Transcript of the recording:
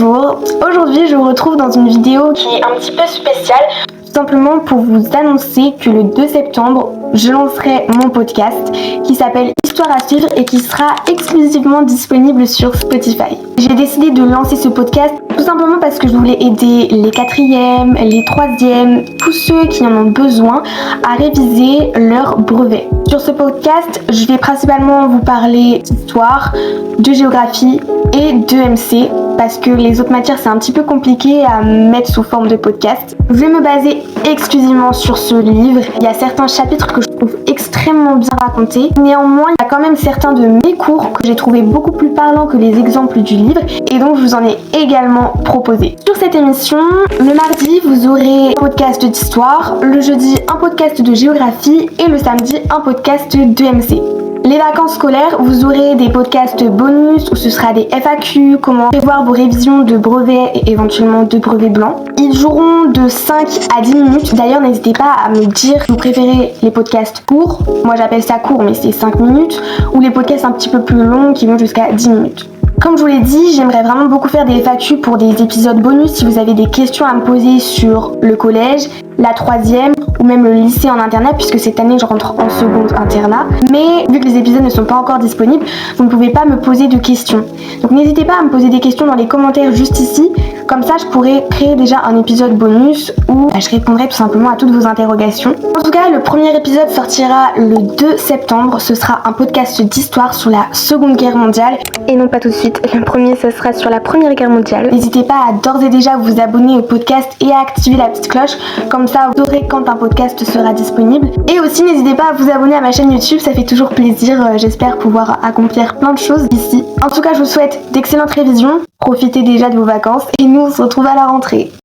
Bonjour, aujourd'hui je vous retrouve dans une vidéo qui est un petit peu spéciale, tout simplement pour vous annoncer que le 2 septembre, je lancerai mon podcast qui s'appelle Histoire à suivre et qui sera exclusivement disponible sur Spotify. J'ai décidé de lancer ce podcast tout simplement parce que je voulais aider les 4e, les 3e, tous ceux qui en ont besoin à réviser leur brevet. Sur ce podcast, je vais principalement vous parler d'histoire, de géographie et de MC parce que les autres matières c'est un petit peu compliqué à mettre sous forme de podcast. Je vais me baser exclusivement sur ce livre. Il y a certains chapitres que je trouve extrêmement bien racontés. Néanmoins, il y a quand même certains de mes cours que j'ai trouvé beaucoup plus parlants que les exemples du livre et donc je vous en ai également proposé. Sur cette émission, le mardi, vous aurez un podcast d'histoire, le jeudi, un podcast de géographie et le samedi, un podcast de MC. Les vacances scolaires, vous aurez des podcasts bonus où ce sera des FAQ, comment prévoir vos révisions de brevets et éventuellement de brevets blancs. Ils joueront de 5 à 10 minutes. D'ailleurs, n'hésitez pas à me dire si vous préférez les podcasts courts. Moi, j'appelle ça court, mais c'est 5 minutes. Ou les podcasts un petit peu plus longs qui vont jusqu'à 10 minutes. Comme je vous l'ai dit, j'aimerais vraiment beaucoup faire des FAQ pour des épisodes bonus si vous avez des questions à me poser sur le collège, la 3e ou même le lycée en internat puisque cette année je rentre en seconde internat. Mais vu que les épisodes ne sont pas encore disponibles, vous ne pouvez pas me poser de questions. Donc n'hésitez pas à me poser des questions dans les commentaires juste ici. Comme ça je pourrais créer déjà un épisode bonus où je répondrai tout simplement à toutes vos interrogations. En tout cas, le premier épisode sortira le 2 septembre. Ce sera un podcast d'histoire sur la Seconde Guerre mondiale. Et non pas tout de suite, le premier ce sera sur la Première Guerre mondiale. N'hésitez pas à d'ores et déjà vous abonner au podcast et à activer la petite cloche. Comme ça vous saurez quand un podcast sera disponible. Et aussi n'hésitez pas à vous abonner à ma chaîne YouTube, ça fait toujours plaisir. J'espère pouvoir accomplir plein de choses ici. En tout cas, je vous souhaite d'excellentes révisions. Profitez déjà de vos vacances et nous on se retrouve à la rentrée.